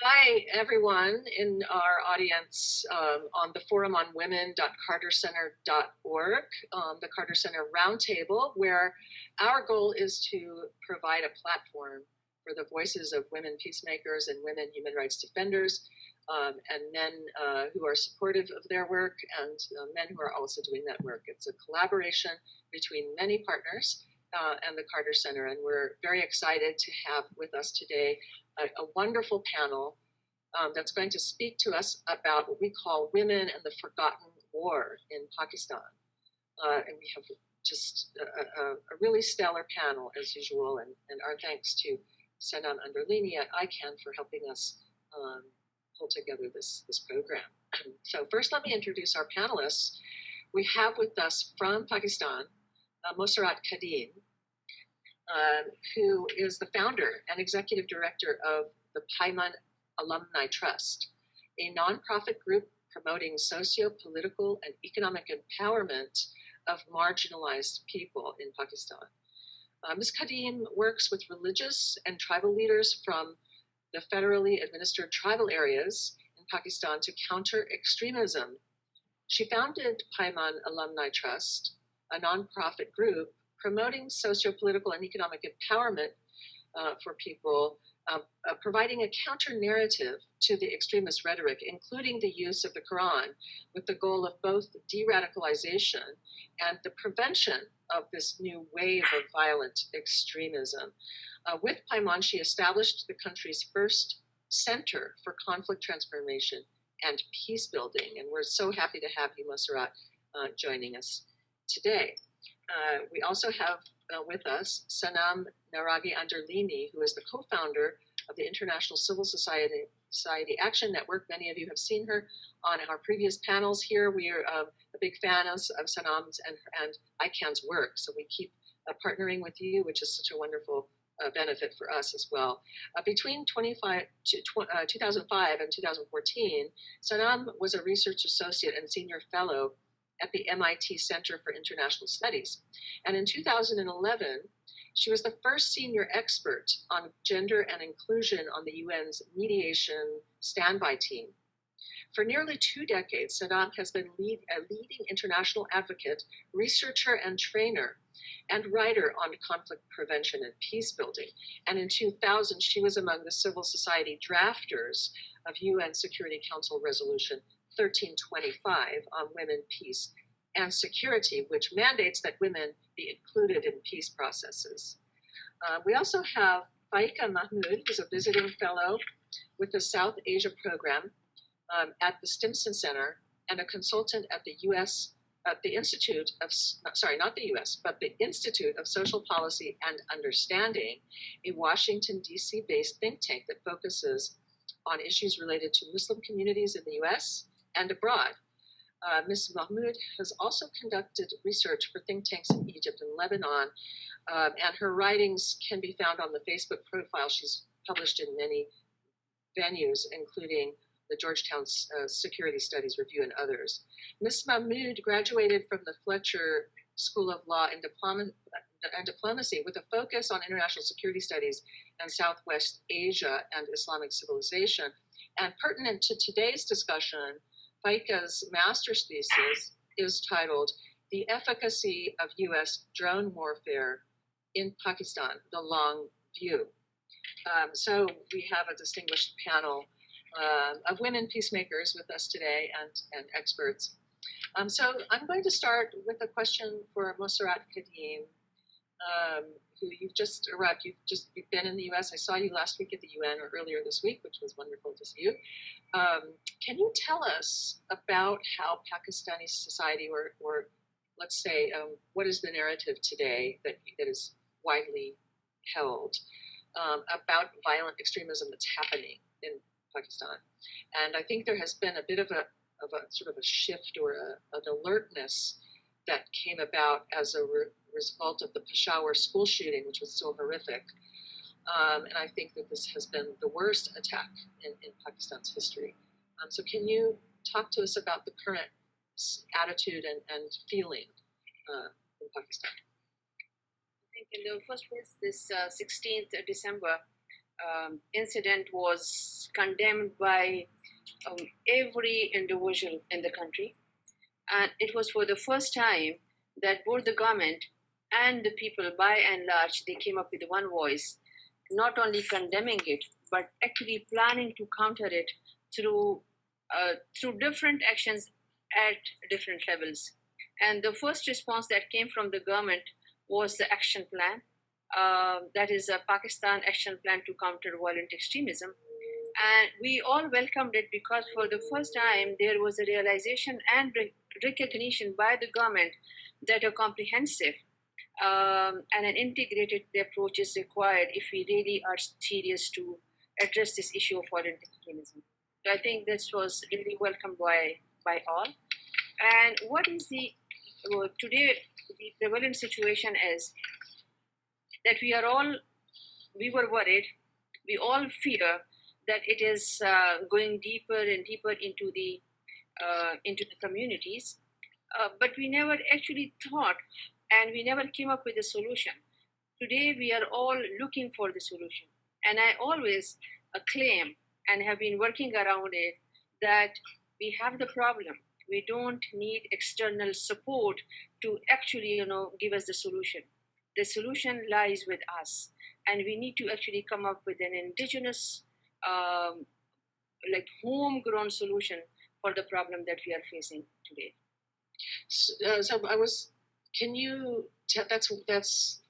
Hi, everyone in our audience on the forum on women.cartercenter.org, the Carter Center Roundtable, where our goal is to provide a platform for the voices of women peacemakers and women human rights defenders, and men who are supportive of their work, and men who are also doing that work. It's a collaboration between many partners and the Carter Center, and we're very excited to have with us today a wonderful panel that's going to speak to us about what we call women and the forgotten war in Pakistan. And we have just a really stellar panel as usual, and our thanks to Sanam Anderlini at ICANN for helping us pull together this program. So first, let me introduce our panelists. We have with us from Pakistan, Mossarat Kadhim, who is the founder and executive director of the Paiman Alumni Trust, a nonprofit group promoting socio-political and economic empowerment of marginalized people in Pakistan. Ms. Kadhim works with religious and tribal leaders from the federally administered tribal areas in Pakistan to counter extremism. She founded Paiman Alumni Trust, a nonprofit group promoting socio-political and economic empowerment for people, providing a counter-narrative to the extremist rhetoric, including the use of the Quran, with the goal of both de-radicalization and the prevention of this new wave of violent extremism. With Paiman, she established the country's first Center for Conflict Transformation and Peace Building, and we're so happy to have you, Mossarat, joining us today. We also have with us Sanam Naragi Anderlini, who is the co-founder of the International Civil Society Action Network. Many of you have seen her on our previous panels here. We are a big fan of Sanam's and ICANN's work, so we keep partnering with you, which is such a wonderful benefit for us as well. Between 2005 and 2014, Sanam was a research associate and senior fellow at the MIT Center for International Studies. And in 2011, she was the first senior expert on gender and inclusion on the UN's mediation standby team. For nearly 2 decades, Sanam has been a leading international advocate, researcher and trainer, and writer on conflict prevention and peace building. And in 2000, she was among the civil society drafters of UN Security Council Resolution 1325 on women, peace, and security, which mandates that women be included in peace processes. We also have Faika Mahmood, who's a visiting fellow with the South Asia program at the Stimson Center and a consultant at the Institute of Social Policy and Understanding, a Washington, D.C. based think tank that focuses on issues related to Muslim communities in the US and abroad. Ms. Mahmood has also conducted research for think tanks in Egypt and Lebanon, and her writings can be found on the Facebook profile. She's published in many venues, including the Georgetown Security Studies Review and others. Ms. Mahmood graduated from the Fletcher School of Law and Diplomacy with a focus on international security studies and Southwest Asia and Islamic civilization. And pertinent to today's discussion, Faika's master's thesis is titled The Efficacy of US Drone Warfare in Pakistan, the Long View. So we have a distinguished panel of women peacemakers with us today and experts. So I'm going to start with a question for Mossarat Kadhim, who you've just arrived. You've been in the U.S. I saw you last week at the UN, or earlier this week, which was wonderful to see you. Can you tell us about how Pakistani society, or let's say, what is the narrative today that is widely held about violent extremism that's happening in Pakistan? And I think there has been a bit of a sort of a shift or an alertness that came about as a result of the Peshawar school shooting, which was so horrific. And I think that this has been the worst attack in Pakistan's history. So can you talk to us about the current attitude and feeling in Pakistan? I think in the first place, this 16th December incident was was condemned by every individual in the country. And it was for the first time that both the government and the people, by and large, they came up with one voice, not only condemning it, but actually planning to counter it through different actions at different levels. And the first response that came from the government was the action plan. That is a Pakistan action plan to counter violent extremism. And we all welcomed it because for the first time there was a realization and recognition by the government that a comprehensive and an integrated approach is required if we really are serious to address this issue of violent extremism. So I think this was really welcomed by all. And what is the today the prevalent situation is that we were worried, we all fear that it is going deeper and deeper into the communities, but we never actually thought, and we never came up with a solution. Today we are all looking for the solution, and I always claim and have been working around it that we have the problem. We don't need external support to actually, give us the solution. The solution lies with us, and we need to actually come up with an indigenous, like homegrown solution for the problem that we are facing today. So I was. Can you? That's.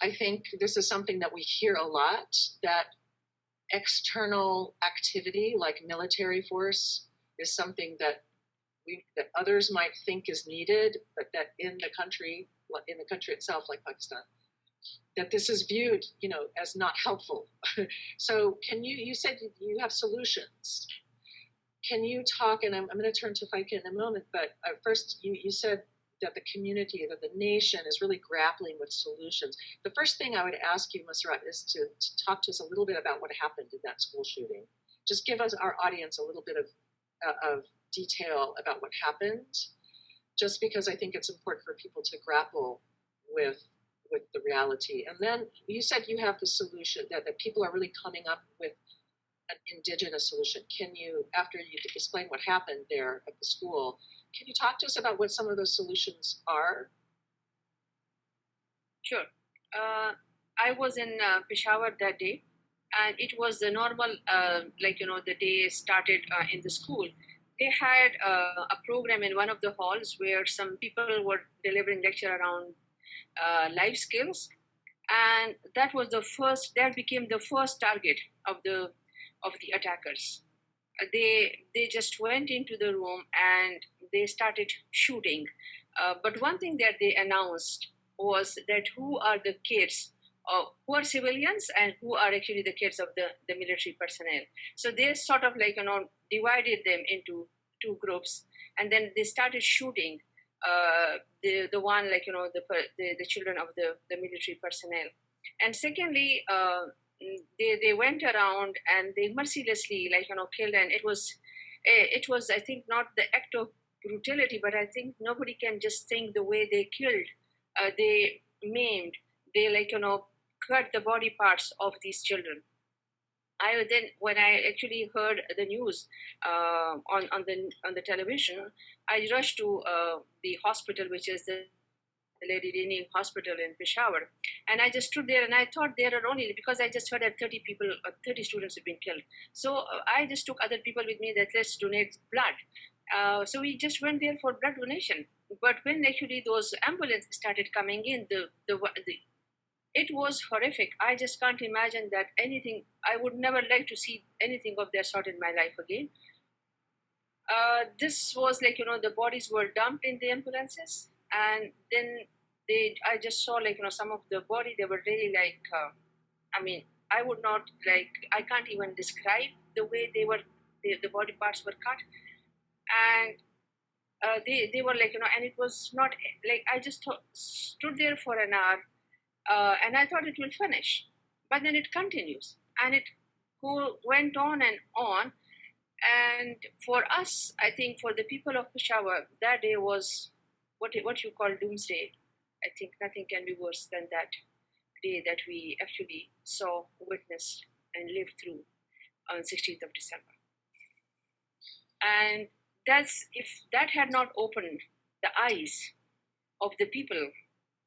I think this is something that we hear a lot. That external activity, like military force, is something that others might think is needed, but that in the country itself, like Pakistan, that this is viewed, as not helpful. So you said you have solutions. Can you talk, and I'm going to turn to Faika in a moment, but first you said that the community, that the nation is really grappling with solutions. The first thing I would ask you, Masrat, is to talk to us a little bit about what happened in that school shooting. Just give us, our audience, a little bit of detail about what happened, just because I think it's important for people to grapple with the reality. And then you said you have the solution, that people are really coming up with an indigenous solution. Can you, after you explain what happened there at the school, can you talk to us about what some of those solutions are? Sure. I was in Peshawar that day, and it was the normal, the day started in the school. They had a program in one of the halls where some people were delivering lecture around life skills, and that became the first target of the attackers. They just went into the room and they started shooting. But one thing that they announced was that who are the kids, who are civilians and who are actually the kids of the military personnel. So they sort of divided them into two groups, and then they started shooting the one the children of the military personnel. And secondly, they went around and they mercilessly killed, and it was I think not the act of brutality, but I think nobody can just think the way they killed. They maimed, they cut the body parts of these children. When I actually heard the news on the television, I rushed to the hospital, which is the Lady Rani Hospital in Peshawar, and I just stood there and I thought there are only, because I just heard that 30 students have been killed. So I just took other people with me that let's donate blood. So we just went there for blood donation. But when actually those ambulances started coming in, it was horrific. I just can't imagine that anything. I would never like to see anything of that sort in my life again. This was the bodies were dumped in the ambulances, and then I just saw some of the body. They were really I would not I can't even describe the way the body parts were cut, and they were and it was not I just stood there for an hour, and I thought it will finish, but then it continues, and it went on and on. And for us, I think for the people of Peshawar, that day was what you call doomsday. I think nothing can be worse than that day that we actually saw, witnessed, and lived through. on 16th of December. And that's, if that had not opened the eyes of the people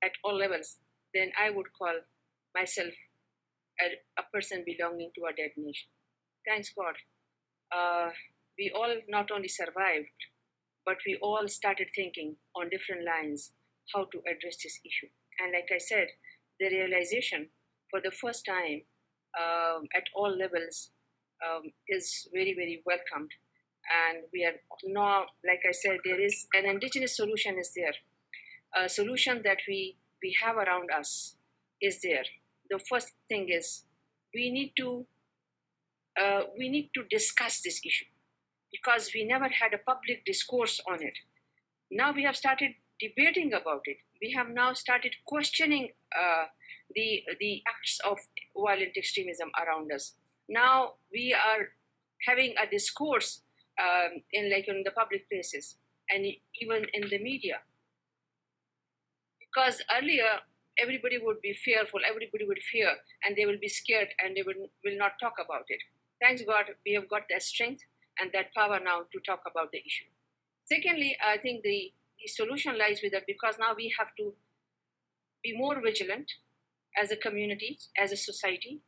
at all levels, then I would call myself a person belonging to a dead nation. Thanks God. We all not only survived, but we all started thinking on different lines how to address this issue. And like I said, the realization for the first time at all levels is very, very welcomed. And we are now, like I said, there is an indigenous solution is there. A solution that we have around us is there. The first thing is we need to discuss this issue, because we never had a public discourse on it. Now we have started debating about it. We have now started questioning the acts of violent extremism around us. Now we are having a discourse in the public places and even in the media. Because earlier everybody would be fearful, everybody would fear, and they will be scared, and they will not talk about it. Thanks God, we have got that strength and that power now to talk about the issue. Secondly, I think the solution lies with that, because now we have to be more vigilant as a community, as a society,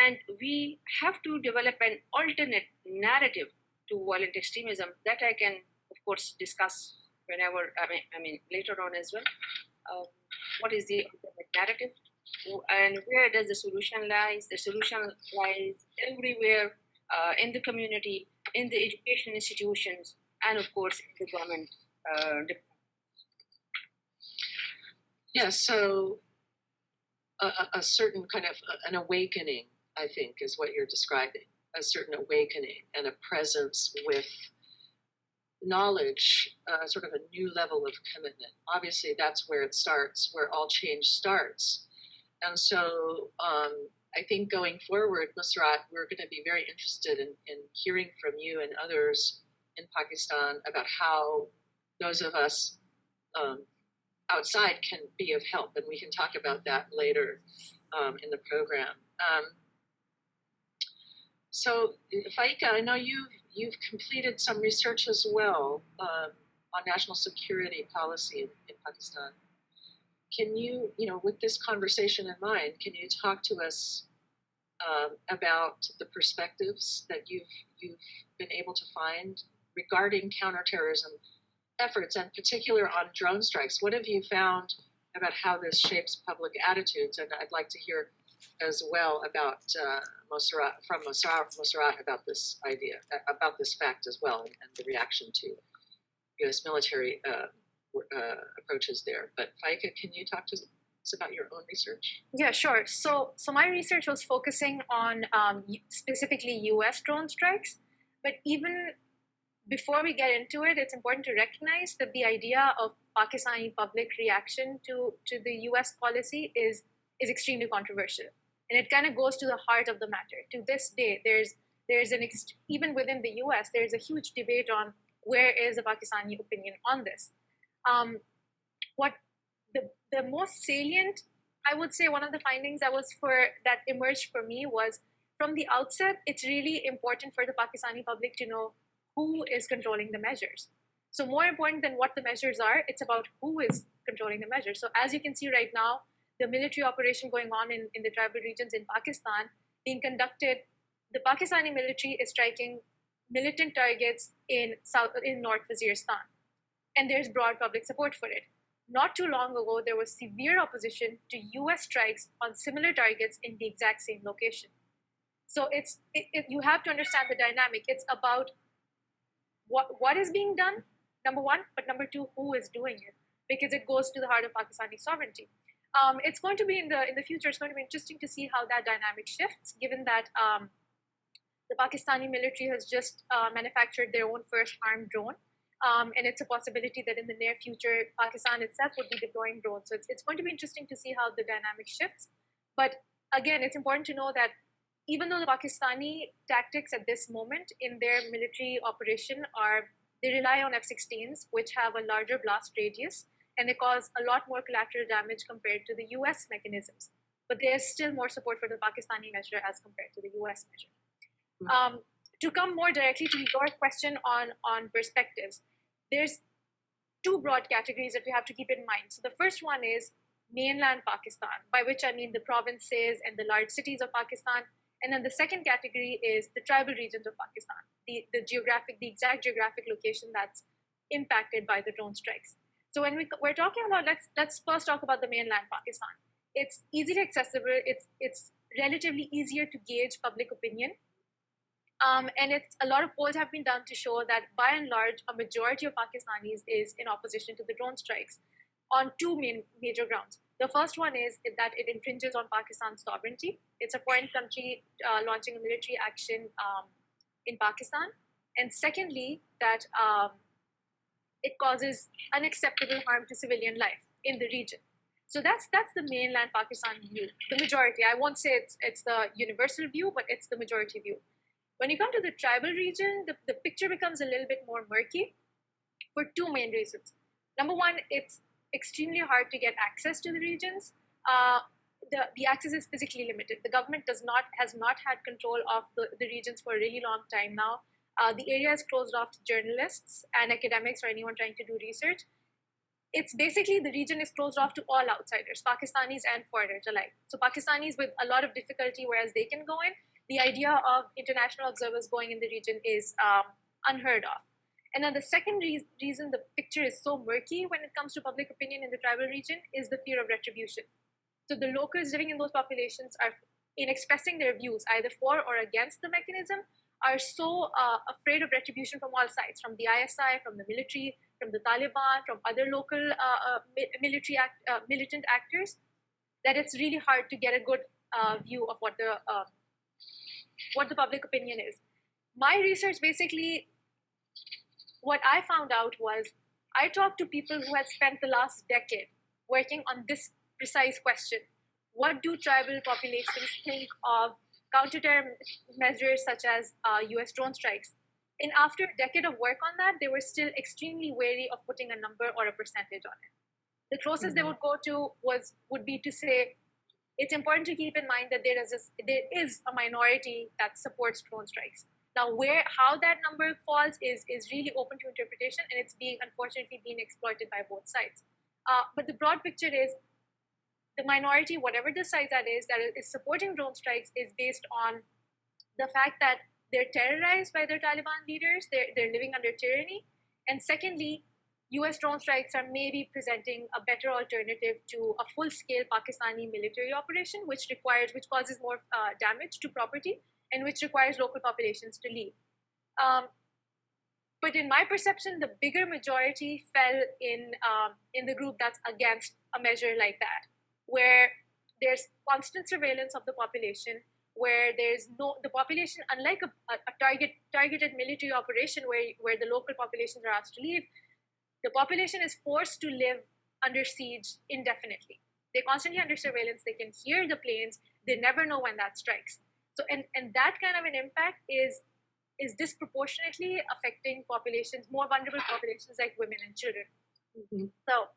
and we have to develop an alternate narrative to violent extremism that I can, of course, discuss whenever, I mean later on as well. What is the alternate narrative, and where does the solution lies? The solution lies everywhere, in the community, in the education institutions, and of course in the government. Yeah, so a certain kind of an awakening, I think, is what you're describing. A certain awakening and a presence with knowledge, sort of a new level of commitment. Obviously, that's where it starts, where all change starts. And so I think going forward, Nusrat, we're going to be very interested in hearing from you and others in Pakistan about how those of us outside can be of help. And we can talk about that later in the program. So, Faika, I know you've completed some research as well on national security policy in Pakistan. Can you, with this conversation in mind, can you talk to us about the perspectives that you've been able to find regarding counterterrorism efforts, and particular on drone strikes? What have you found about how this shapes public attitudes? And I'd like to hear as well about Mossarat about this idea, about this fact as well, and the reaction to U.S. military approaches there. But Faika, can you talk to us about your own research? Yeah, sure. So my research was focusing on specifically U.S. drone strikes, but even before we get into it, it's important to recognize that the idea of Pakistani public reaction to the U.S. policy is extremely controversial, and it kind of goes to the heart of the matter. To this day, there's even within the U.S. there's a huge debate on where is the Pakistani opinion on this. What the most salient, I would say, one of the findings that emerged for me was, from the outset, it's really important for the Pakistani public to know who is controlling the measures. So more important than what the measures are, it's about who is controlling the measures. So as you can see right now, the military operation going on in the tribal regions in Pakistan being conducted, the Pakistani military is striking militant targets in North Waziristan. And there's broad public support for it. Not too long ago, there was severe opposition to US strikes on similar targets in the exact same location. So you have to understand the dynamic. It's about what is being done, number one, but number two, who is doing it, because it goes to the heart of Pakistani sovereignty. It's going to be in the future, it's going to be interesting to see how that dynamic shifts, given that the Pakistani military has just manufactured their own first armed drone. And it's a possibility that in the near future, Pakistan itself would be deploying drones. So it's going to be interesting to see how the dynamic shifts. But again, it's important to know that even though the Pakistani tactics at this moment in their military operation they rely on F-16s, which have a larger blast radius, and they cause a lot more collateral damage compared to the US mechanisms. But there's still more support for the Pakistani measure as compared to the US measure. To come more directly to your question on perspectives, there's two broad categories that we have to keep in mind. So the first one is mainland Pakistan, by which I mean the provinces and the large cities of Pakistan. And then the second category is the tribal regions of Pakistan, the exact geographic location that's impacted by the drone strikes. So when we're talking about, let's first talk about the mainland Pakistan. It's easily accessible. It's relatively easier to gauge public opinion. And a lot of polls have been done to show that by and large, a majority of Pakistanis is in opposition to the drone strikes on two major grounds. The first one is that it infringes on Pakistan's sovereignty. It's a foreign country launching a military action in Pakistan. And secondly, that it causes unacceptable harm to civilian life in the region. So that's the mainland Pakistan view, the majority. I won't say it's the universal view, but it's the majority view. When you come to the tribal region, the picture becomes a little bit more murky for two main reasons. Number one, it's extremely hard to get access to the regions. The access is physically limited. The government has not had control of the regions for a really long time now. The area is closed off to journalists and academics or anyone trying to do research. It's basically the region is closed off to all outsiders, Pakistanis and foreigners alike. So Pakistanis with a lot of difficulty, whereas they can go in. The idea of international observers going in the region is unheard of. And then the second reason the picture is so murky when it comes to public opinion in the tribal region is the fear of retribution. So the locals living in those populations are, in expressing their views, either for or against the mechanism, are so afraid of retribution from all sides, from the ISI, from the military, from the Taliban, from other local militant actors, that it's really hard to get a good view of what the public opinion is. My research basically, what I found out was I talked to people who had spent the last decade working on this precise question. What do tribal populations think of counter-terror measures such as US drone strikes? And after a decade of work on that, they were still extremely wary of putting a number or a percentage on it. The closest they would go to would be to say, it's important to keep in mind that there is a minority that supports drone strikes. Now, how that number falls is really open to interpretation, and it's unfortunately being exploited by both sides. But the broad picture is the minority, whatever the size that is supporting drone strikes, is based on the fact that they're terrorized by their Taliban leaders, they're living under tyranny, and secondly, US drone strikes are maybe presenting a better alternative to a full-scale Pakistani military operation, which causes more damage to property and which requires local populations to leave. But in my perception, the bigger majority fell in the group that's against a measure like that, where there's constant surveillance of the population, where the population, unlike a targeted military operation where the local populations are asked to leave, the population is forced to live under siege indefinitely. They're constantly under surveillance. They can hear the planes. They never know when that strikes. So, and that kind of an impact is disproportionately affecting populations, more vulnerable populations like women and children. Mm-hmm. So,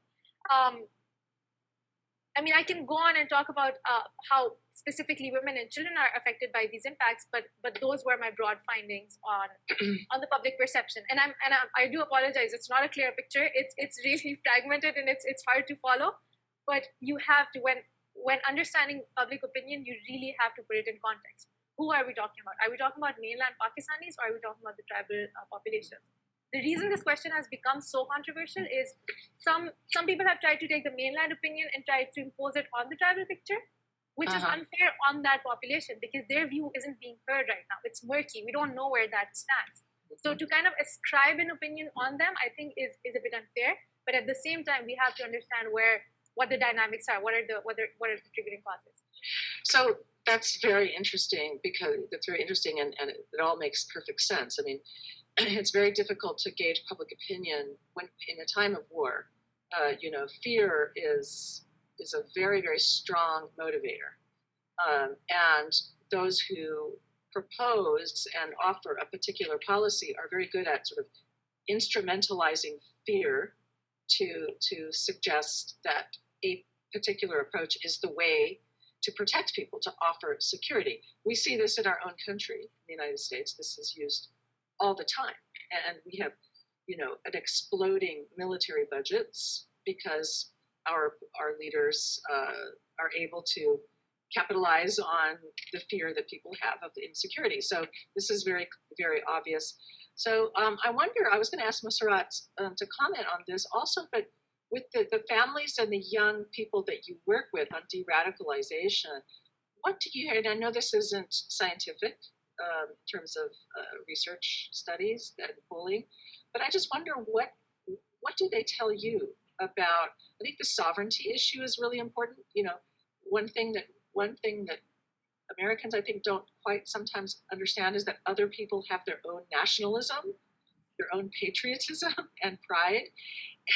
I can go on and talk about how specifically women and children are affected by these impacts, but those were my broad findings on the public perception. And I do apologize; it's not a clear picture. It's really fragmented and it's hard to follow. But you have to, when understanding public opinion, you really have to put it in context. Who are we talking about? Are we talking about mainland Pakistanis, or are we talking about the tribal populations? The reason this question has become so controversial is some people have tried to take the mainland opinion and tried to impose it on the tribal picture, which is unfair on that population because their view isn't being heard right now. It's murky. We don't know where that stands. So to kind of ascribe an opinion on them, I think is a bit unfair. But at the same time, we have to understand what the dynamics are, what are the triggering causes. So that's very interesting and it all makes perfect sense. I mean, it's very difficult to gauge public opinion when in a time of war. Fear is a very, very strong motivator. And those who propose and offer a particular policy are very good at sort of instrumentalizing fear to suggest that a particular approach is the way to protect people, to offer security. We see this in our own country, in the United States. This is used all the time. And we have, an exploding military budgets because our leaders are able to capitalize on the fear that people have of the insecurity. So this is very, very obvious. So I wonder, I was going to ask Musarrat to comment on this also, but with the families and the young people that you work with on de-radicalization, what do you hear? And I know this isn't scientific in terms of research studies and polling, but I just wonder what do they tell you about? I think the sovereignty issue is really important. One thing that Americans, I think, don't quite sometimes understand is that other people have their own nationalism, their own patriotism and pride.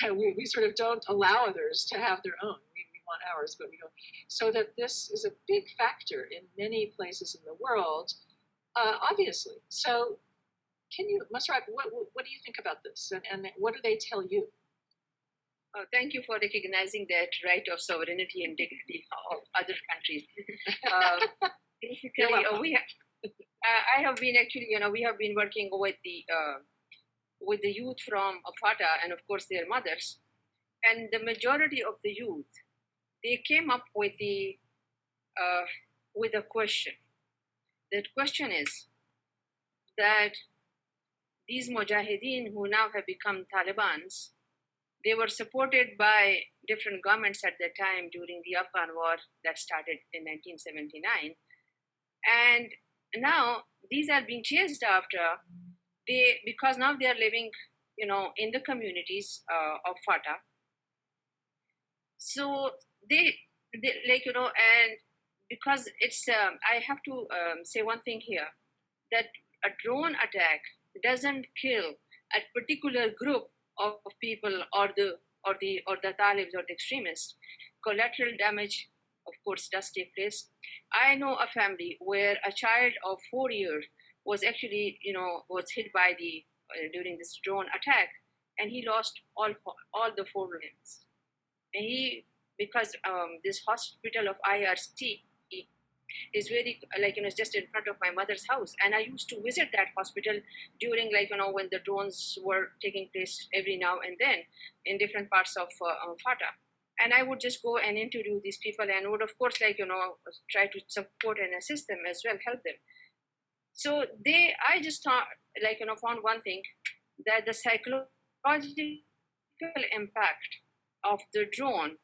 And we sort of don't allow others to have their own. We want ours, but we don't. So that this is a big factor in many places in the world, obviously. So can you, Musarrat, what do you think about this? And what do they tell you? Thank you for recognizing that right of sovereignty and dignity of other countries. Basically, I have been actually, we have been working with the youth from FATA and of course their mothers, and the majority of the youth, they came up with a question. That question is that these mujahideen who now have become Talibans, they were supported by different governments at that time during the Afghan war that started in 1979. And now these are being chased after because now they are living, in the communities of FATA. So they and because it's, I have to say one thing here, that a drone attack doesn't kill a particular group of people or the Talibs or the extremists. Collateral damage, of course, does take place. I know a family where a child of 4 years was actually, was hit by during this drone attack, and he lost all the 4 limbs. And because this hospital of IRC is very, just in front of my mother's house. And I used to visit that hospital during, when the drones were taking place every now and then in different parts of FATA. And I would just go and interview these people and would, of course, try to support and assist them as well, help them. So I just thought, found one thing, that the psychological impact of the drone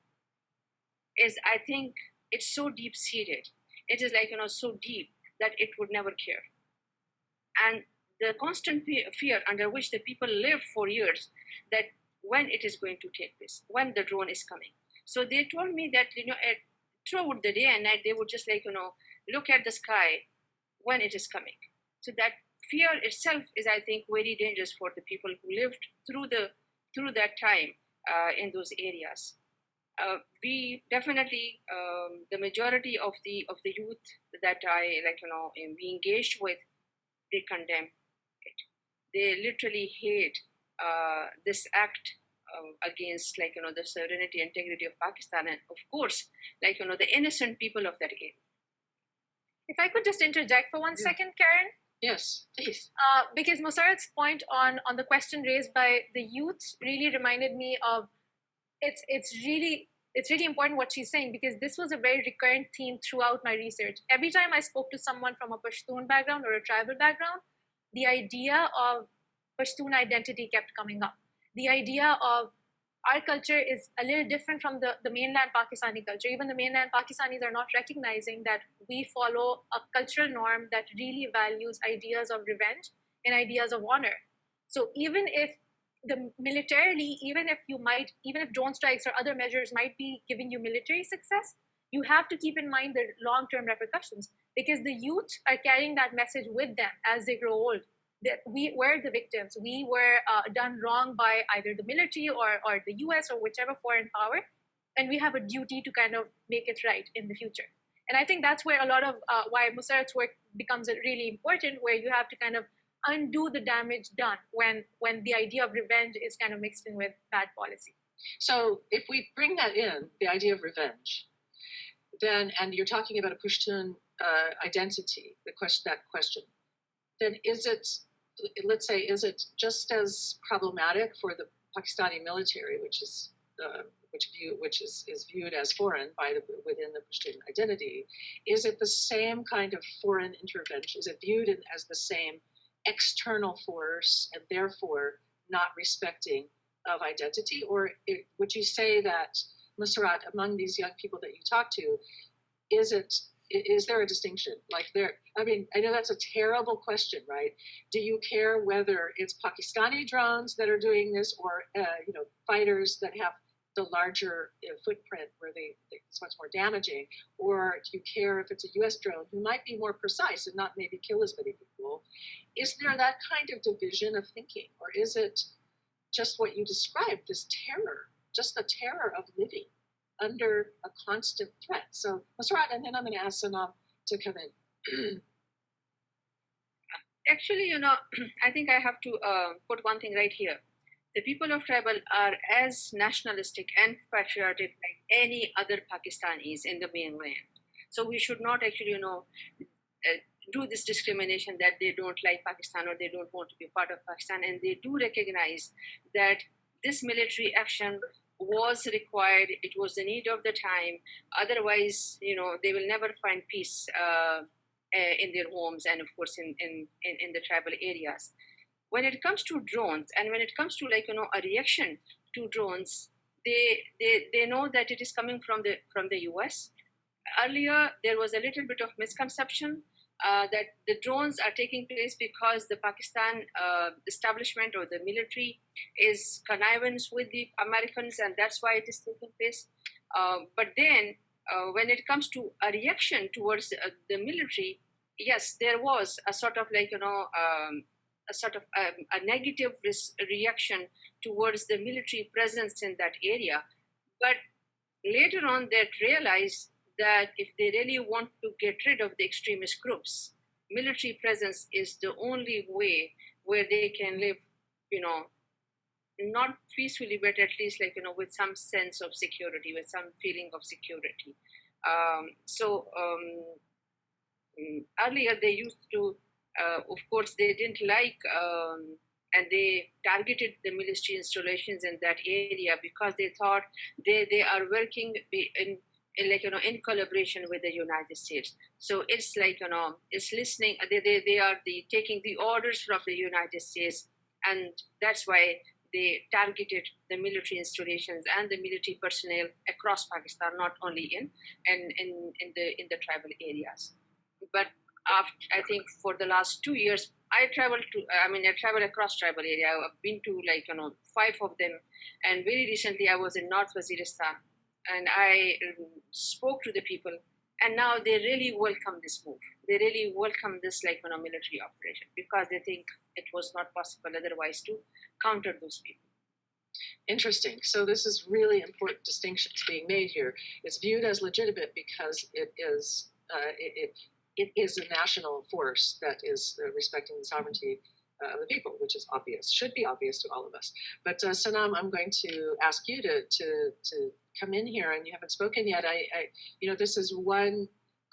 is, I think, it's so deep-seated. It is so deep that it would never care. And the constant fear under which the people live for years, that when it is going to take place, when the drone is coming. So they told me that, throughout the day and night, they would just look at the sky when it is coming. So that fear itself is, I think, very dangerous for the people who lived through that time in those areas. We definitely, the majority of the youth that I we engaged with, they condemn it. They literally hate this act against the sovereignty and integrity of Pakistan, and of course the innocent people of that area. If I could just interject for 1 second, Karen. Yes, please. Because Musarrat's point on the question raised by the youth really reminded me of it's really important what she's saying, because this was a very recurrent theme throughout my research. Every time I spoke to someone from a Pashtun background or a tribal background, the idea of Pashtun identity kept coming up. The idea of our culture is a little different from the mainland Pakistani culture. Even the mainland Pakistanis are not recognizing that we follow a cultural norm that really values ideas of revenge and ideas of honor. So even if even if drone strikes or other measures might be giving you military success, you have to keep in mind the long-term repercussions, because the youth are carrying that message with them as they grow old, that we were the victims, we were done wrong by either the military or the US or whichever foreign power, and we have a duty to kind of make it right in the future. And I think that's where a lot of why Musarrat's work becomes really important, where you have to kind of undo the damage done when the idea of revenge is kind of mixed in with bad policy. So if we bring that in, the idea of revenge, then, and you're talking about a Pashtun identity, that question, then is it, let's say, is it just as problematic for the Pakistani military, which is viewed as foreign within the Pashtun identity? Is it the same kind of foreign intervention? Is it viewed as the same external force and therefore not respecting of identity? Or would you say that, Musarrat, among these young people that you talk to, is there a distinction? I mean, I know that's a terrible question, right? Do you care whether it's Pakistani drones that are doing this, or fighters that have the larger footprint where it's much more damaging, or do you care if it's a U.S. drone who might be more precise and not maybe kill as many people? Is there that kind of division of thinking, or is it just what you described, this terror, just the terror of living under a constant threat? So, Musarrat, and then I'm going to ask Sanam to come in. Actually, I think I have to put one thing right here. The people of tribal are as nationalistic and patriotic like any other Pakistanis in the mainland. So we should not actually, do this discrimination that they don't like Pakistan or they don't want to be part of Pakistan. And they do recognize that this military action was required. It was the need of the time. Otherwise, they will never find peace in their homes and, of course, in the tribal areas. When it comes to drones, and when it comes to a reaction to drones, they know that it is coming from the US. Earlier, there was a little bit of misconception that the drones are taking place because the Pakistan establishment or the military is connivance with the Americans, and that's why it is taking place. But then, when it comes to a reaction towards the military, yes, there was a sort of a negative reaction towards the military presence in that area. But later on, they realized that if they really want to get rid of the extremist groups, military presence is the only way where they can live, not peacefully, but at least with some sense of security, with some feeling of security. Earlier they used to, of course, they didn't like, and they targeted the military installations in that area because they thought they are working in collaboration with the United States. So it's it's listening. They are taking the orders from the United States, and that's why they targeted the military installations and the military personnel across Pakistan, not only in the tribal areas. But I think for the last 2 years, I traveled across tribal area. I've been to 5 of them, and very recently I was in North Waziristan, and I spoke to the people, and now they really welcome this move. They really welcome this military operation because they think it was not possible otherwise to counter those people. Interesting. So this is really important distinctions being made here. It's viewed as legitimate because it is a national force that is respecting the sovereignty of the people, which is obvious, should be obvious to all of us. But Sanam, I'm going to ask you to come in here, and you haven't spoken yet. This is one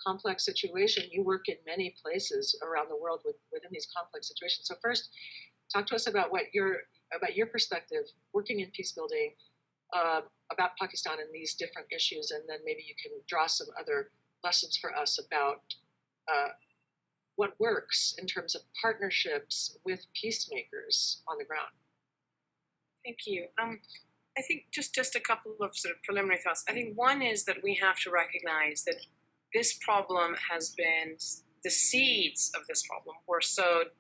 complex situation. You work in many places around the world within these complex situations. So first, talk to us about your perspective working in peace building about Pakistan and these different issues, and then maybe you can draw some other lessons for us about what works in terms of partnerships with peacemakers on the ground. Thank you. I think just a couple of sort of preliminary thoughts. I think one is that we have to recognize that this problem has been, the seeds of this problem were sowed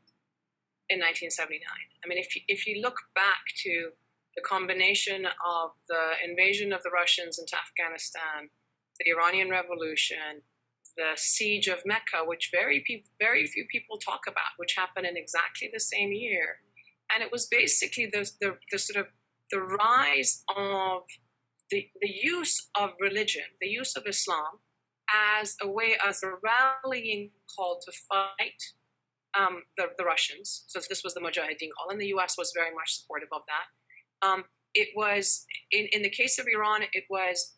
in 1979. I mean, if you look back to the combination of the invasion of the Russians into Afghanistan, the Iranian Revolution, the siege of Mecca, which very few people talk about, which happened in exactly the same year, and it was basically the sort of the rise of the use of religion, the use of Islam, as a rallying call to fight the Russians. So this was the Mujahideen call, and the U.S. was very much supportive of that. It was in the case of Iran, it was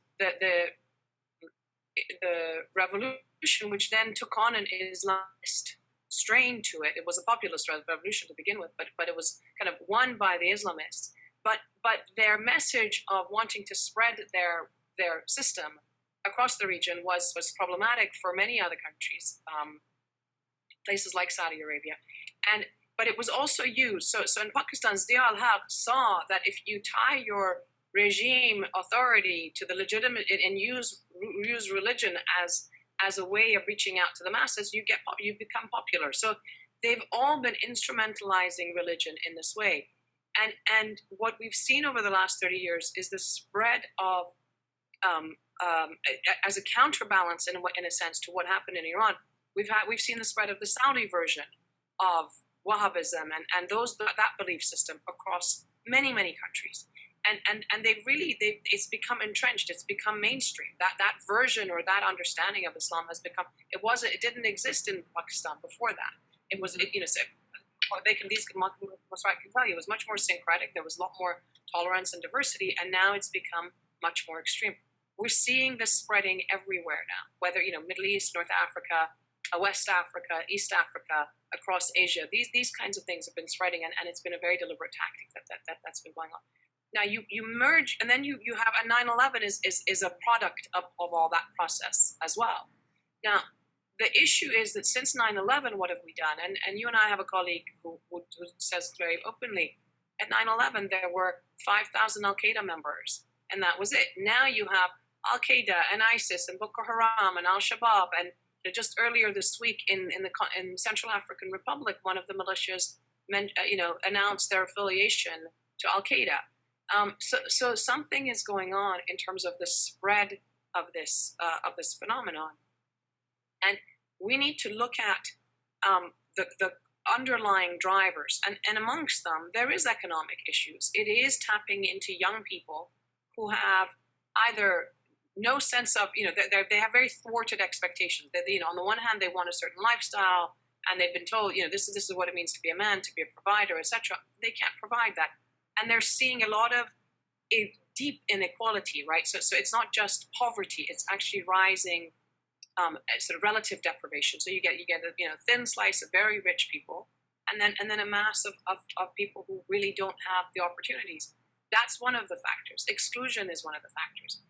the revolution, which then took on an Islamist strain to it. It was a populist revolution to begin with, but it was kind of won by the Islamists. But their message of wanting to spread their system across the region was problematic for many other countries, places like Saudi Arabia, but it was also used. So in Pakistan, Zia al-Haq saw that if you tie your regime authority to the legitimate and use religion as a way of reaching out to the masses, you become popular. So they've all been instrumentalizing religion in this way. And what we've seen over the last 30 years is the spread of, as a counterbalance in a sense to what happened in Iran, we've seen the spread of the Saudi version of Wahhabism and that belief system across many countries. And it's become entrenched. It's become mainstream. That version or that understanding of Islam has become. It didn't exist in Pakistan before that. It was Masrat can tell you, it was much more syncretic. There was a lot more tolerance and diversity, and now it's become much more extreme. We're seeing this spreading everywhere now, whether Middle East, North Africa, West Africa, East Africa, across Asia. These kinds of things have been spreading, and it's been a very deliberate tactic that's been going on. Now you merge, and then you have a 9/11 is a product of all that process as well. Now the issue is that since 9/11, what have we done? And you and I have a colleague who says very openly, at 9/11 there were 5,000 Al-Qaeda members, and that was it. Now you have Al-Qaeda and ISIS and Boko Haram and Al-Shabaab, and just earlier this week in Central African Republic, one of the militias announced their affiliation to Al-Qaeda. So something is going on in terms of the spread of this phenomenon, and we need to look at the underlying drivers, and amongst them there is economic issues. It is tapping into young people who have either no sense of they have very thwarted expectations. That on the one hand they want a certain lifestyle, and they've been told this is what it means to be a man, to be a provider, etc. They can't provide that. And they're seeing a lot of deep inequality, right? So it's not just poverty; it's actually rising sort of relative deprivation. So you get a thin slice of very rich people, and then a mass of people who really don't have the opportunities. That's one of the factors. Exclusion is one of the factors.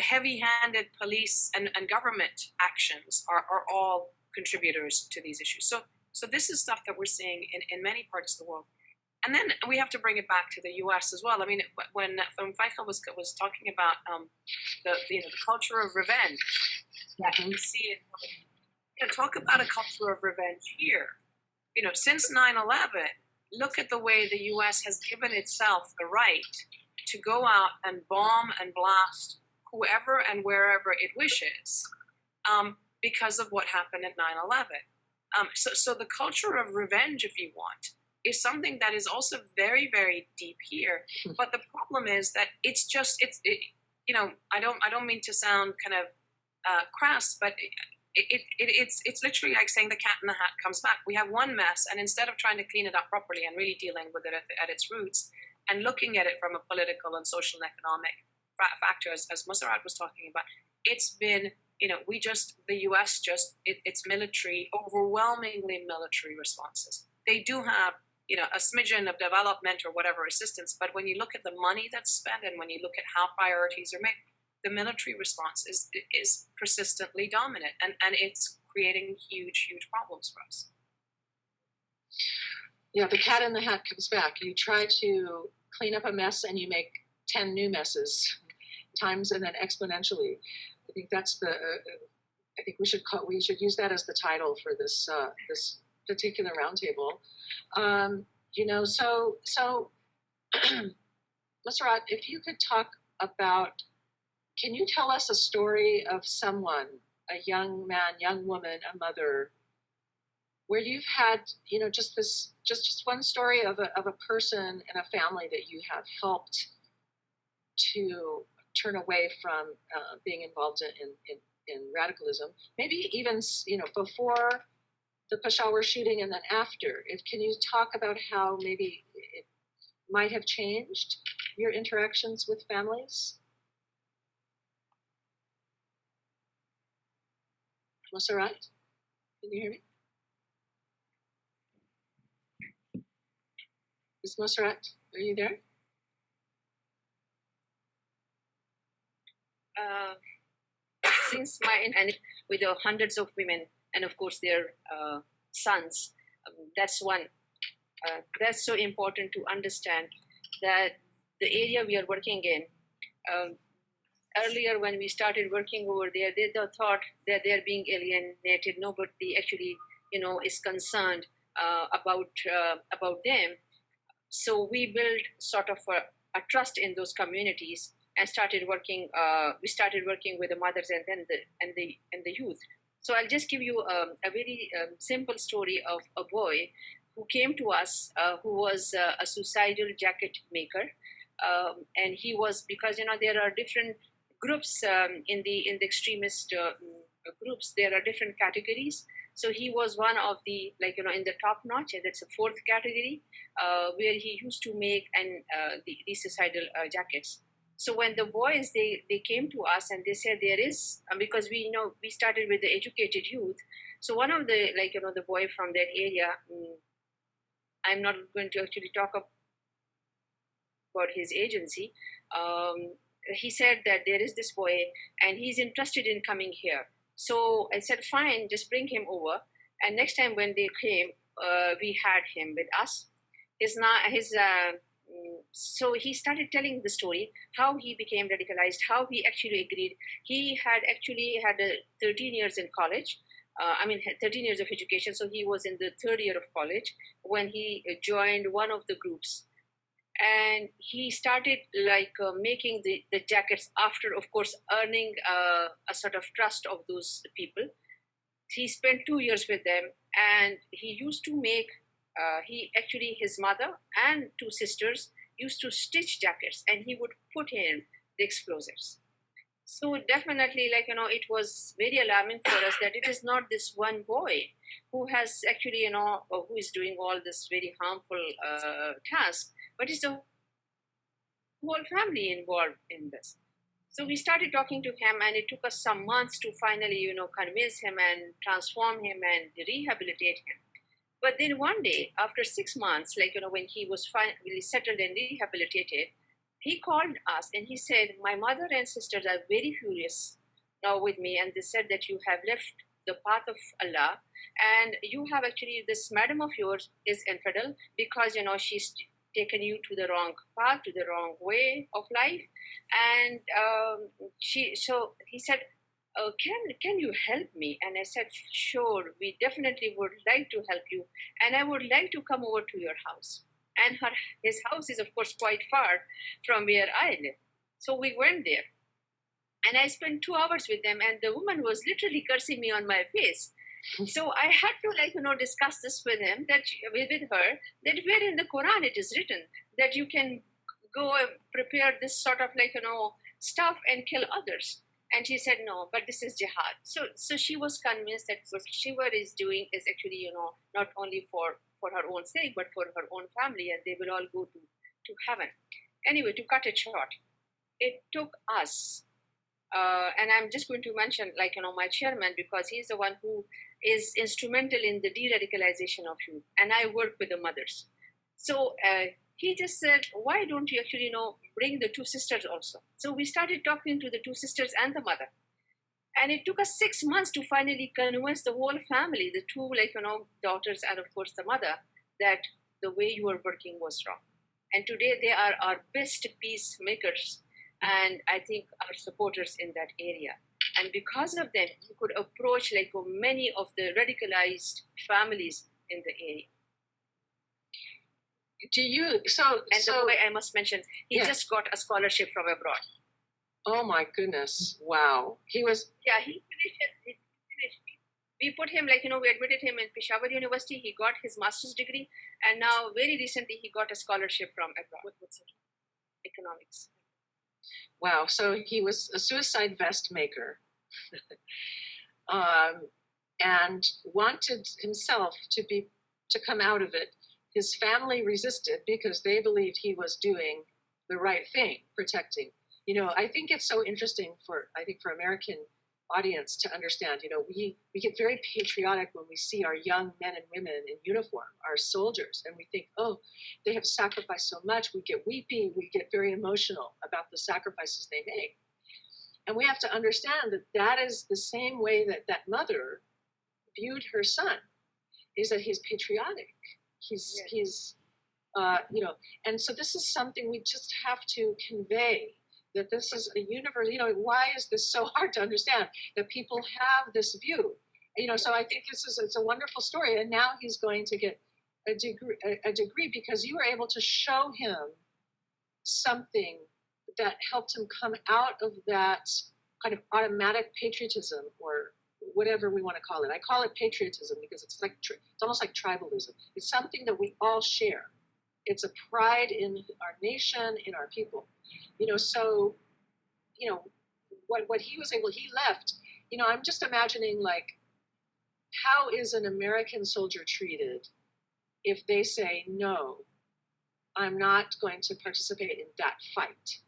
Heavy-handed police and government actions are all contributors to these issues. So this is stuff that we're seeing in many parts of the world. And then we have to bring it back to the U.S. as well. I mean, when Faisal was talking about the culture of revenge that we see it, talk about a culture of revenge here. Since 9/11, look at the way the U.S. has given itself the right to go out and bomb and blast whoever and wherever it wishes, because of what happened at 9/11. So the culture of revenge, if you want, is something that is also very, very deep here. But the problem is that I don't mean to sound kind of crass, but it's literally like saying the cat in the hat comes back. We have one mess, and instead of trying to clean it up properly and really dealing with it at its roots and looking at it from a political and social and economic factor, as Masrat was talking about, it's been the U.S. it's military, overwhelmingly military responses. They do have a smidgen of development or whatever assistance, but when you look at the money that's spent and when you look at how priorities are made, the military response is persistently dominant, and it's creating huge problems for us. Yeah, the cat in the hat comes back. You try to clean up a mess and you make 10 new messes times and then exponentially. I think that's I think we should use that as the title for this particular roundtable. So Masrat, if you could talk about, can you tell us a story of someone, a young man, young woman, a mother, where you've had, just one story of a person and a family that you have helped to turn away from being involved in radicalism, maybe even before the Peshawar shooting and then after. Can you talk about how maybe it might have changed your interactions with families? Monserrat, can you hear me? Ms. Monserrat, are you there? Since and with the hundreds of women and of course their sons, that's one. That's so important to understand that the area we are working in. Earlier, when we started working over there, they thought that they're being alienated. Nobody actually, is concerned about them. So we built sort of a trust in those communities and started working. We started working with the mothers and then the youth. So I'll just give you a very simple story of a boy who came to us, who was a suicidal jacket maker, and he was, because there are different groups in the extremist groups. There are different categories. So he was one of the in the top notch, and that's a fourth category where he used to make these suicidal jackets. So when the boys they came to us and they said there is, because we started with the educated youth. So one of the the boy from that area, I'm not going to actually talk about his agency. He said that there is this boy and he's interested in coming here. So I said, fine, just bring him over. And next time when they came, we had him with us. So he started telling the story, how he became radicalized, how he actually agreed. He had actually had 13 years in college. 13 years of education. So he was in the third year of college when he joined one of the groups. And he started making the jackets after, of course, earning a sort of trust of those people. He spent 2 years with them, and he used to make, his mother and two sisters used to stitch jackets, and he would put in the explosives. So definitely, it was very alarming for us that it is not this one boy who has actually, who is doing all this very harmful task, but it's the whole family involved in this. So we started talking to him, and it took us some months to finally, convince him and transform him and rehabilitate him. But then one day, after 6 months, when he was finally settled and rehabilitated, he called us and he said, my mother and sisters are very furious now with me, and they said that you have left the path of Allah, and you have actually, this madam of yours is infidel because, she's taken you to the wrong path, to the wrong way of life. And so he said, can you help me? And I said, sure, we definitely would like to help you. And I would like to come over to your house. And his house is, of course, quite far from where I live. So we went there. And I spent 2 hours with them, and the woman was literally cursing me on my face. So I had to, discuss this with him, with her, that where in the Quran it is written that you can go and prepare this sort of stuff and kill others. And she said, no, but this is jihad. So she was convinced that what she is doing is actually, not only for her own sake, but for her own family, and they will all go to heaven. Anyway, to cut it short, it took us, and I'm just going to mention, my chairman, because he's the one who is instrumental in the de-radicalization of youth, and I work with the mothers. So he just said, why don't you actually, bring the two sisters also? So we started talking to the two sisters and the mother. And it took us 6 months to finally convince the whole family, the two, daughters and of course the mother, that the way you were working was wrong. And today they are our best peacemakers, and I think our supporters in that area. And because of them, you could approach many of the radicalized families in the area. The way I must mention, he just got a scholarship from abroad. Oh my goodness! Wow, he finished it. We put him, we admitted him in Peshawar University. He got his master's degree, and now very recently he got a scholarship from abroad. What's it? Economics. Wow! So he was a suicide vest maker, and wanted himself to come out of it. His family resisted because they believed he was doing the right thing, protecting. I think it's so interesting for American audience to understand, we get very patriotic when we see our young men and women in uniform, our soldiers, and we think, oh, they have sacrificed so much. We get weepy, we get very emotional about the sacrifices they make. And we have to understand that that is the same way that that mother viewed her son, is that he's patriotic. He's and so this is something we just have to convey, that this is a universe. Why is this so hard to understand, that people have this view? So I think it's a wonderful story, and now he's going to get a degree because you were able to show him something that helped him come out of that kind of automatic patriotism, or whatever we want to call it. I call it patriotism because it's almost like tribalism. It's something that we all share. It's a pride in our nation, in our people. So, what he was able, he left. I'm just imagining, like, how is an American soldier treated if they say, no, I'm not going to participate in that fight?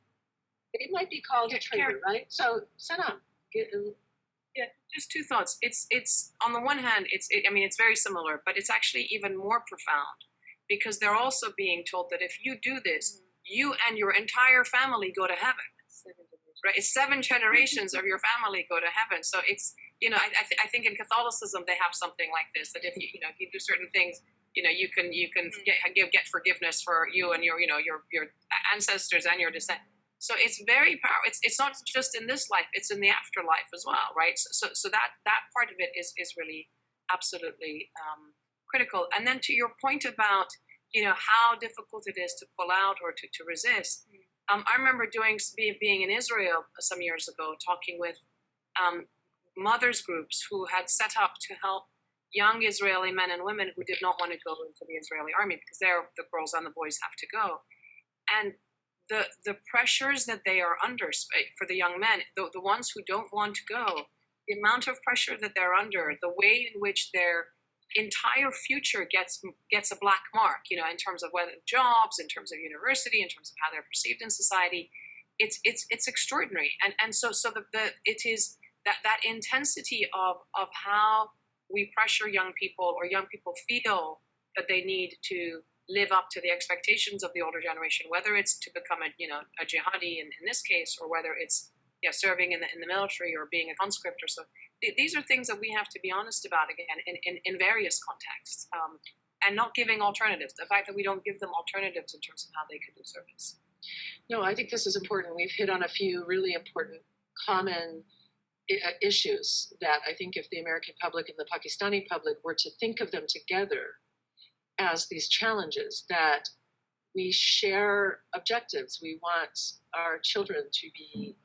It might be called a traitor, right? So, Sanam. Yeah, just two thoughts. It's on the one hand, it's very similar, but it's actually even more profound, because they're also being told that if you do this, you and your entire family go to heaven. Right? It's 7 generations of your family go to heaven. So it's, I think in Catholicism they have something like this, that if you do certain things, you can get forgiveness for you and your ancestors and your descent. So it's very powerful. It's not just in this life; it's in the afterlife as well, right? So that part of it is really absolutely critical. And then to your point about how difficult it is to pull out or to resist. I remember being in Israel some years ago, talking with mothers groups who had set up to help young Israeli men and women who did not want to go into the Israeli army, because the girls and the boys have to go. And the pressures that they are under for the young men, the ones who don't want to go, the amount of pressure that they're under, the way in which their entire future gets a black mark, in terms of whether jobs, in terms of university, in terms of how they're perceived in society, it's extraordinary. And so it is that intensity of how we pressure young people, or young people feel that they need to live up to the expectations of the older generation, whether it's to become a jihadi in this case, or whether it's serving in the military or being a conscript or so. These are things that we have to be honest about, again, in various contexts, and not giving alternatives. The fact that we don't give them alternatives in terms of how they could do service. No, I think this is important. We've hit on a few really important common issues that I think if the American public and the Pakistani public were to think of them together as these challenges, that we share objectives. We want our children to be,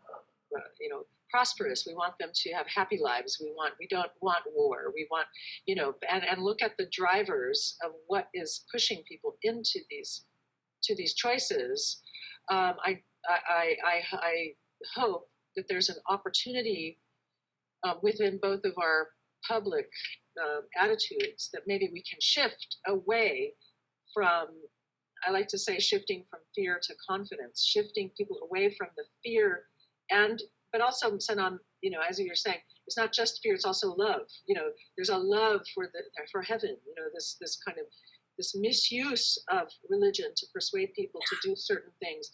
prosperous. We want them to have happy lives. We don't want war. We want, and look at the drivers of what is pushing people into these choices. I hope that there's an opportunity within both of our public attitudes that maybe we can shift away from, I like to say, shifting from fear to confidence, shifting people away from the fear, but also, Sanam, as you're saying, it's not just fear, it's also love. There's a love for heaven, this kind of, this misuse of religion to persuade people to do certain things.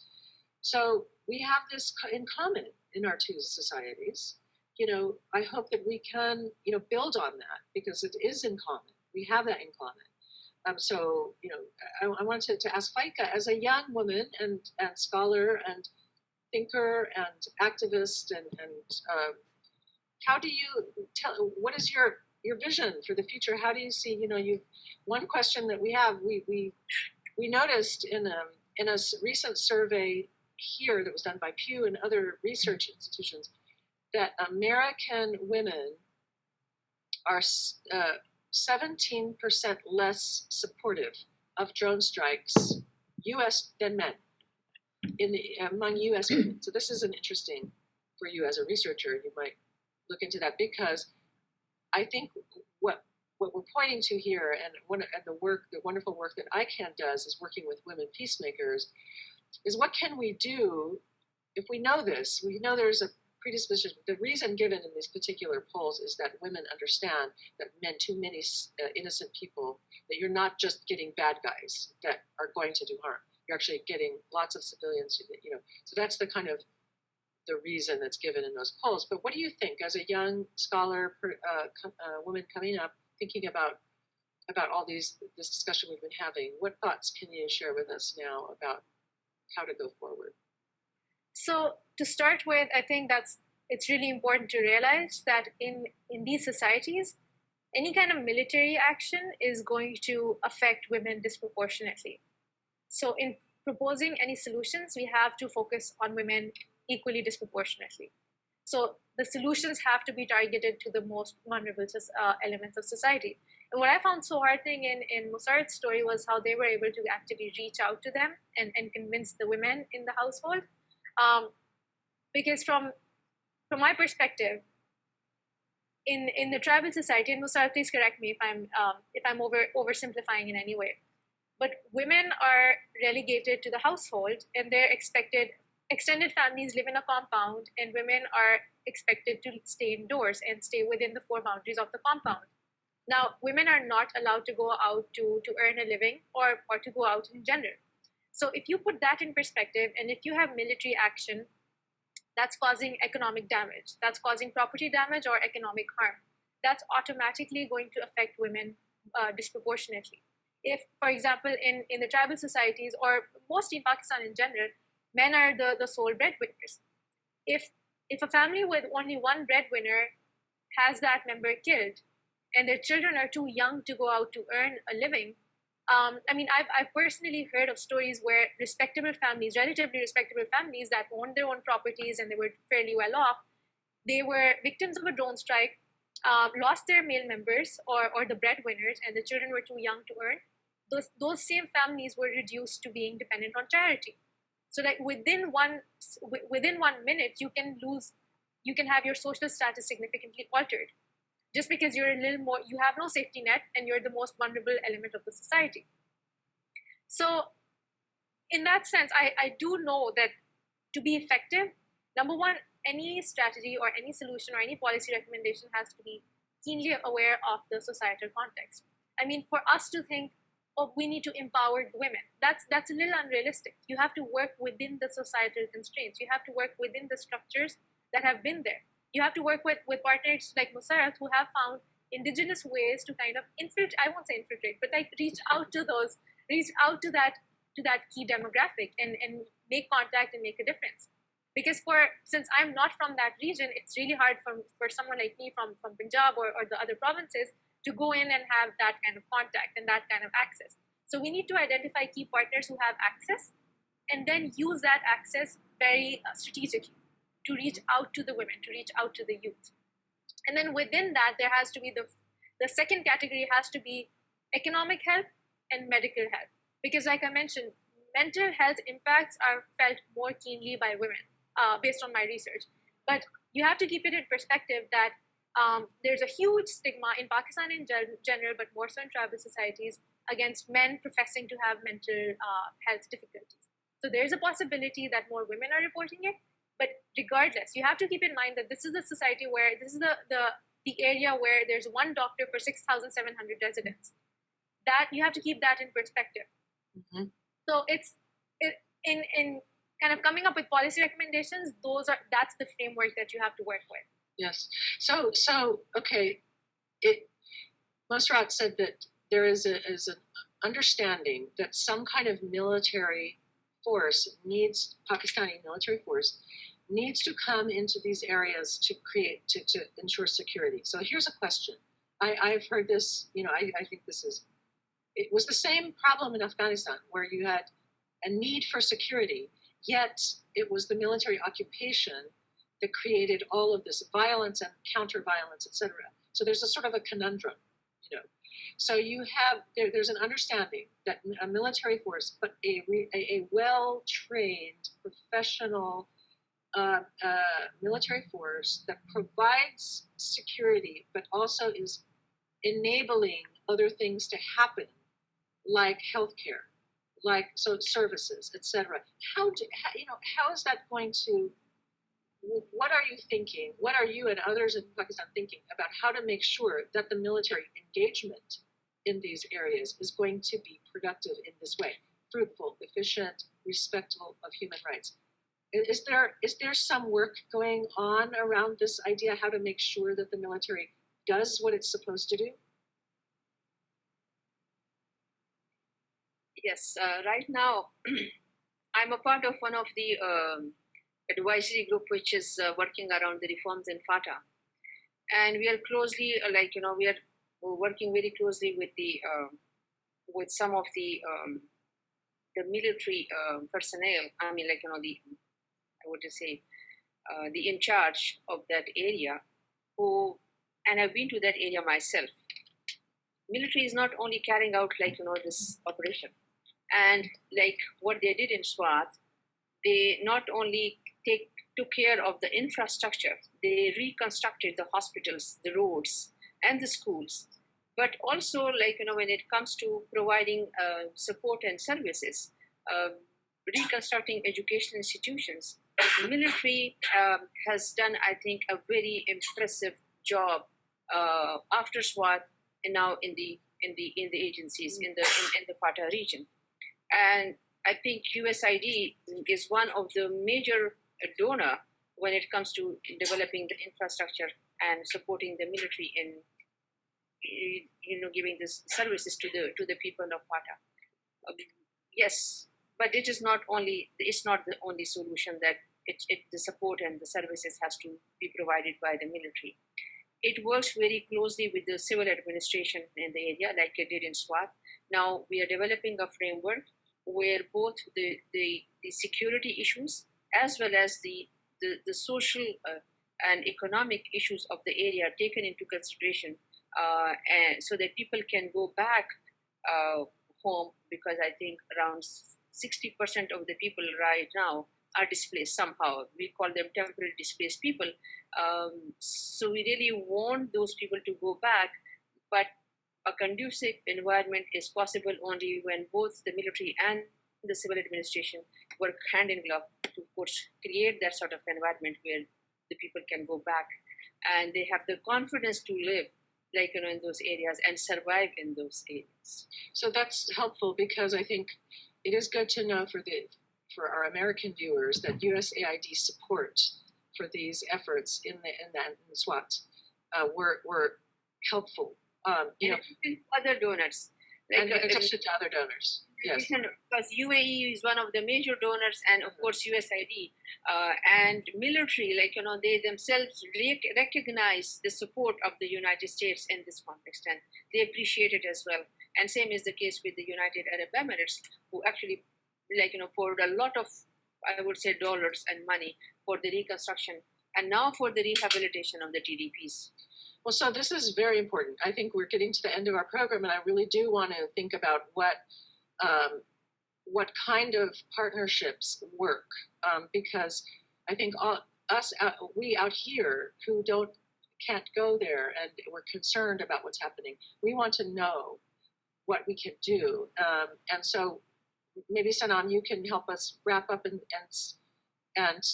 So we have this in common in our two societies. I hope that we can, build on that, because it is in common. We have that in common. So, I wanted to ask Faika, as a young woman and scholar and thinker and activist, and how do you what is your vision for the future? How do you see, one question that we have, we noticed in a recent survey here that was done by Pew and other research institutions, that American women are 17% less supportive of drone strikes, U.S. than men, among U.S. women. So this is an interesting for you as a researcher. You might look into that, because I think what we're pointing to here, and the wonderful work that ICANN does is working with women peacemakers, is what can we do if we know this? We know there's predisposition. The reason given in these particular polls is that women understand that too many innocent people, that you're not just getting bad guys that are going to do harm. You're actually getting lots of civilians, So that's the kind of the reason that's given in those polls. But what do you think, as a young scholar, woman coming up, thinking about all this discussion we've been having? What thoughts can you share with us now about how to go forward? So to start with, I think it's really important to realize that in these societies, any kind of military action is going to affect women disproportionately. So in proposing any solutions, we have to focus on women equally disproportionately. So the solutions have to be targeted to the most vulnerable elements of society. And what I found so heartening in Musarrat's story was how they were able to actually reach out to them and convince the women in the household. Because from my perspective, in the tribal society, and Musarrat, please correct me if I'm oversimplifying in any way, but women are relegated to the household, and they're expected. Extended families live in a compound, and women are expected to stay indoors and stay within the four boundaries of the compound. Now, women are not allowed to go out to earn a living or to go out in general. So if you put that in perspective, and if you have military action that's causing economic damage, that's causing property damage or economic harm, that's automatically going to affect women disproportionately. If, for example, in the tribal societies, or mostly in Pakistan in general, men are the sole breadwinners. If a family with only one breadwinner has that member killed, and their children are too young to go out to earn a living, I've personally heard of stories where respectable families, relatively respectable families that owned their own properties and they were fairly well off, they were victims of a drone strike, lost their male members or the breadwinners, and the children were too young to earn. Those same families were reduced to being dependent on charity. So that within 1 minute, you can have your social status significantly altered, just because you're a little more, you have no safety net, and you're the most vulnerable element of the society. So in that sense, I do know that to be effective, number one, any strategy or any solution or any policy recommendation has to be keenly aware of the societal context. I mean, for us to think, oh, we need to empower women, that's a little unrealistic. You have to work within the societal constraints. You have to work within the structures that have been there. You have to work with partners like Musarrat, who have found indigenous ways to kind of I won't say infiltrate, but like reach out to that key demographic and make contact and make a difference. Because since I'm not from that region, it's really hard for someone like me from Punjab or the other provinces to go in and have that kind of contact and that kind of access. So we need to identify key partners who have access, and then use that access very strategically to reach out to the women, to reach out to the youth. And then within that, there has to be the second category has to be economic health and medical health. Because like I mentioned, mental health impacts are felt more keenly by women, based on my research. But you have to keep it in perspective that there's a huge stigma in Pakistan in general, but more so in tribal societies, against men professing to have mental health difficulties. So there's a possibility that more women are reporting it. But regardless, you have to keep in mind that this is a society where this is the area where there's one doctor for 6,700 residents. That you have to keep that in perspective. Mm-hmm. So in kind of coming up with policy recommendations, that's the framework that you have to work with. Yes. So okay. Musarrat said that there is an understanding that some kind of military force Pakistani military force needs to come into these areas to ensure security. So here's a question. I've heard this, I think it was the same problem in Afghanistan, where you had a need for security, yet it was the military occupation that created all of this violence and counter-violence, etc. So there's a sort of a conundrum, So you have, there's an understanding that a military force, but a well-trained, professional military force that provides security, but also is enabling other things to happen, like healthcare, like services, etc. How is that going to what are you thinking? What are you and others in Pakistan thinking about how to make sure that the military engagement in these areas is going to be productive in this way, fruitful, efficient, respectful of human rights? Is there some work going on around this idea, how to make sure that the military does what it's supposed to do? Yes, right now I'm a part of one of the advisory group which is working around the reforms in FATA, and we are closely, we are working very closely with the with some of the military personnel. I mean, I would just say the in charge of that area, who, and I've been to that area myself. Military is not only carrying out this operation, and like what they did in Swat, they not only took care of the infrastructure, they reconstructed the hospitals, the roads, and the schools, but also when it comes to providing support and services, reconstructing education institutions. The military has done, I think, a very impressive job after SWAT, and now in the agencies in the FATA region. And I think USAID is one of the major donor when it comes to developing the infrastructure and supporting the military in giving these services to the people of FATA. Yes, but it's not the only solution that the support and the services has to be provided by the military. It works very closely with the civil administration in the area, like it did in SWAT. Now we are developing a framework where both the security issues as well as the social and economic issues of the area are taken into consideration, and so that people can go back home, because I think around 60% of the people right now are displaced somehow. We call them temporary displaced people. So we really want those people to go back, but a conducive environment is possible only when both the military and the civil administration work hand in glove to, of course, create that sort of environment where the people can go back and they have the confidence to live in those areas and survive in those areas. So that's helpful, because I think it is good to know for our American viewers that USAID support for these efforts in the SWAT were helpful. Other donors. And to other donors. Yes. Because UAE is one of the major donors, and of course USAID and military, they themselves recognize the support of the United States in this context, and they appreciate it as well. And same is the case with the United Arab Emirates, who actually poured a lot of, I would say, dollars and money for the reconstruction and now for the rehabilitation of the TDPs. Well, so this is very important. I think we're getting to the end of our program, and I really do want to think about what kind of partnerships work, because I think we out here who can't go there and we're concerned about what's happening, we want to know what we can do, and so maybe Sanam, you can help us wrap up, and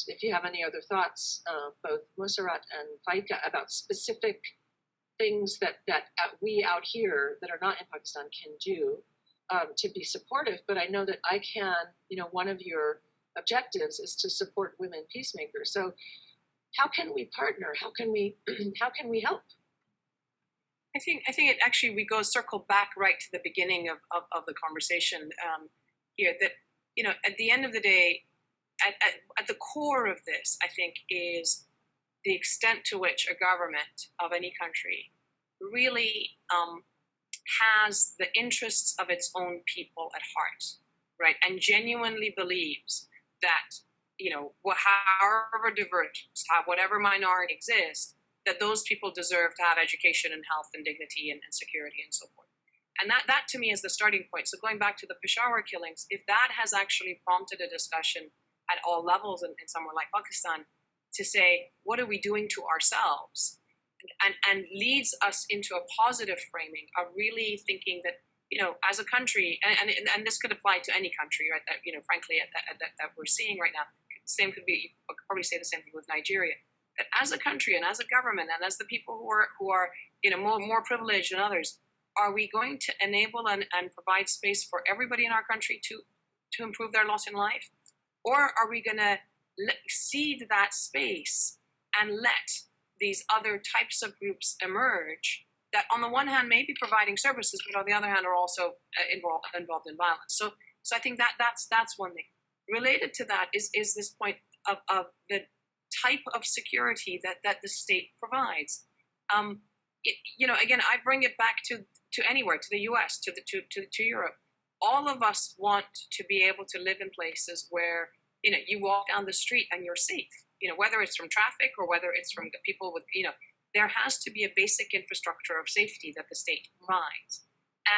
if you have any other thoughts, both Musarrat and Faika, about specific things that we out here that are not in Pakistan can do to be supportive. But I know that I can, one of your objectives is to support women peacemakers. So how can we partner? How can we help? I think it actually, we circle back right to the beginning of the conversation here, that at the end of the day, at the core of this, I think, is the extent to which a government of any country really has the interests of its own people at heart, right? And genuinely believes that, however diverse, whatever minority exists, that those people deserve to have education and health and dignity and security and so forth. And that to me is the starting point. So going back to the Peshawar killings, if that has actually prompted a discussion at all levels in somewhere like Pakistan to say, what are we doing to ourselves? And leads us into a positive framing of really thinking that, as a country, and this could apply to any country, right, that, frankly, that we're seeing right now, same could be, you could probably say the same thing with Nigeria. That as a country and as a government and as the people who are more privileged than others, are we going to enable and provide space for everybody in our country to improve their lot in life? Or are we going to cede that space and let these other types of groups emerge that on the one hand may be providing services, but on the other hand are also involved in violence? So I think that's one thing. Related to that is this point of the type of security that the state provides. Again, I bring it back to anywhere, to the U.S., to Europe. All of us want to be able to live in places where you walk down the street and you're safe. Whether it's from traffic or whether it's from people with there has to be a basic infrastructure of safety that the state provides,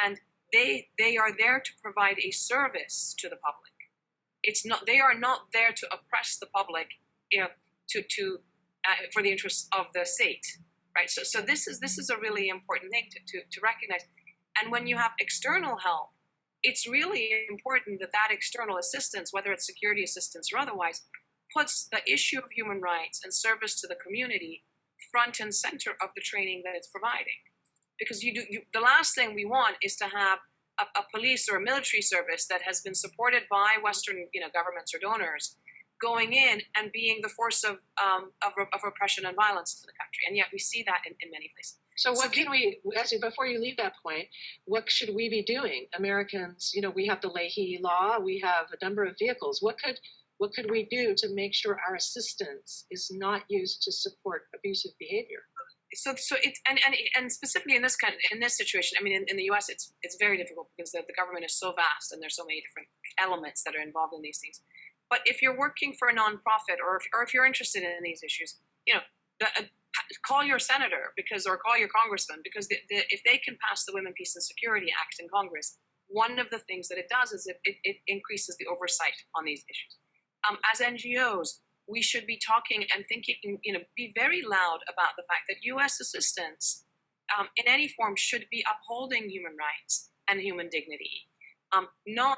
and they are there to provide a service to the public. They are not there to oppress the public, for the interests of the state, right? So this is a really important thing to recognize. And when you have external help, it's really important that external assistance, whether it's security assistance or otherwise, puts the issue of human rights and service to the community front and center of the training that it's providing. Because the last thing we want is to have a police or a military service that has been supported by Western governments or donors going in and being the force of oppression and violence to the country. And yet we see that in many places. So what can we, actually, before you leave that point, what should we be doing? Americans, we have the Leahy Law, we have a number of vehicles. What could we do to make sure our assistance is not used to support abusive behavior? So it's and specifically in this situation, I mean, in the U.S. it's very difficult because the government is so vast and there's so many different elements that are involved in these things. But if you're working for a nonprofit or if you're interested in these issues, call your senator or call your congressman, because if they can pass the Women, Peace and Security Act in Congress, one of the things that it does is it increases the oversight on these issues. As NGOs, we should be talking and thinking, be very loud about the fact that U.S. assistance in any form should be upholding human rights and human dignity, not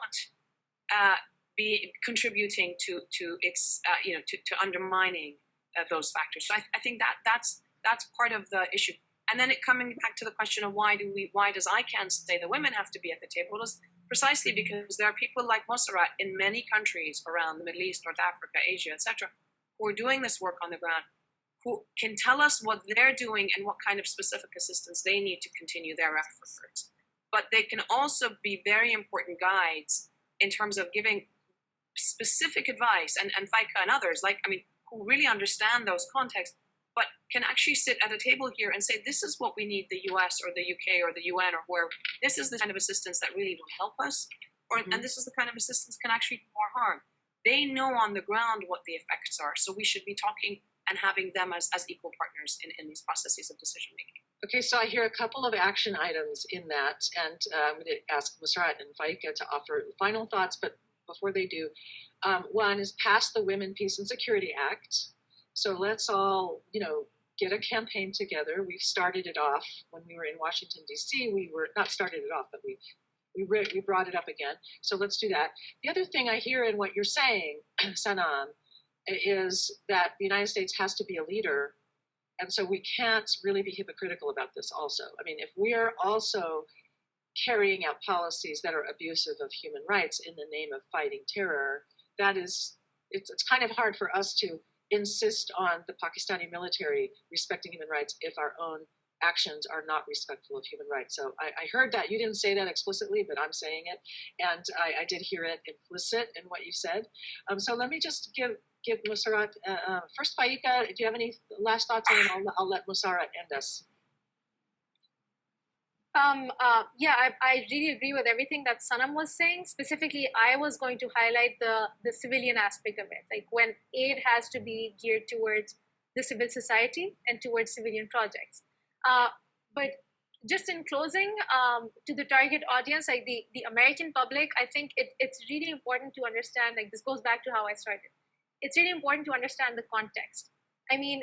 be contributing to its, to undermining those factors. So I think that's part of the issue. And then coming back to the question of why does ICANN say the women have to be at the table, is precisely because there are people like Mosarat in many countries around the Middle East, North Africa, Asia, etc., who are doing this work on the ground, who can tell us what they're doing and what kind of specific assistance they need to continue their efforts. But they can also be very important guides in terms of giving specific advice, and FICA and others, who really understand those contexts, but can actually sit at a table here and say, this is what we need the US or the UK or the UN or where, this is the kind of assistance that really will help us, and this is the kind of assistance can actually do more harm. They know on the ground what the effects are, so we should be talking and having them as equal partners in these processes of decision making. Okay, so I hear a couple of action items in that, and I'm going to ask Mosarat and FICA to offer final thoughts, but before they do, one is pass the Women, Peace and Security Act. So let's all, get a campaign together. We started it off when we were in Washington, D.C. We were not started it off, but we brought it up again. So let's do that. The other thing I hear in what you're saying, Sanam, is that the United States has to be a leader. And so we can't really be hypocritical about this also. I mean, if we're also carrying out policies that are abusive of human rights in the name of fighting terror, it's kind of hard for us to insist on the Pakistani military respecting human rights if our own actions are not respectful of human rights. So I heard that. You didn't say that explicitly, but I'm saying it. And I did hear it implicit in what you said. So let me just give Mosarat, first Faika, do you have any last thoughts? And then I'll let Mosarat end us. I really agree with everything that Sanam was saying. Specifically, I was going to highlight the civilian aspect of it. Like when aid has to be geared towards the civil society and towards civilian projects. But just in closing, to the target audience, like the American public, I think it's really important to understand, like this goes back to how I started. It's really important to understand the context. I mean,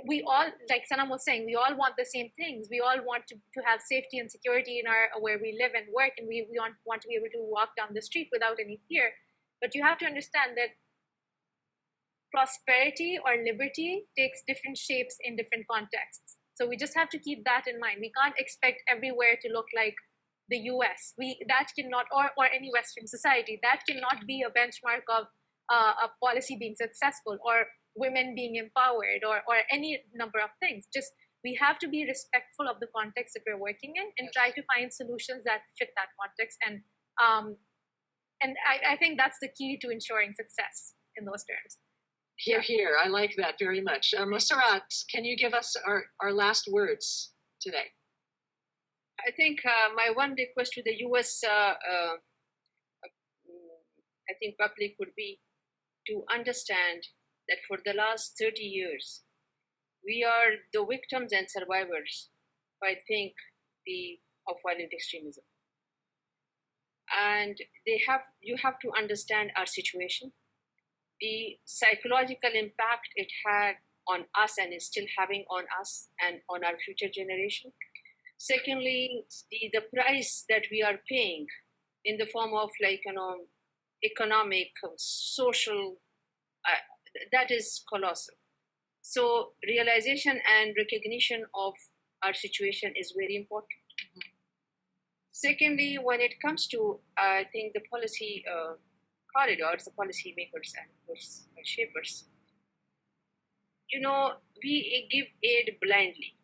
we all, like Sanam was saying, we all want the same things. We all want to have safety and security in where we live and work, and we want to be able to walk down the street without any fear. But you have to understand that prosperity or liberty takes different shapes in different contexts. So we just have to keep that in mind. We can't expect everywhere to look like the US. That cannot, or any Western society, that cannot be a benchmark of a policy being successful, or women being empowered, or any number of things. Just we have to be respectful of the context that we're working in and try to find solutions that fit that context. And I think that's the key to ensuring success in those terms. Here, here. I like that very much. Musarrat, can you give us our last words today? I think my one request to the US, I think public would be to understand that for the last 30 years, we are the victims and survivors, I think, of violent extremism. And you have to understand our situation, the psychological impact it had on us and is still having on us and on our future generation. Secondly, the price that we are paying in the form of economic, social, that is colossal. So realization and recognition of our situation is very important. Mm-hmm. Secondly, when it comes to, I think, the policy corridors, the policy makers and shapers, we give aid blindly.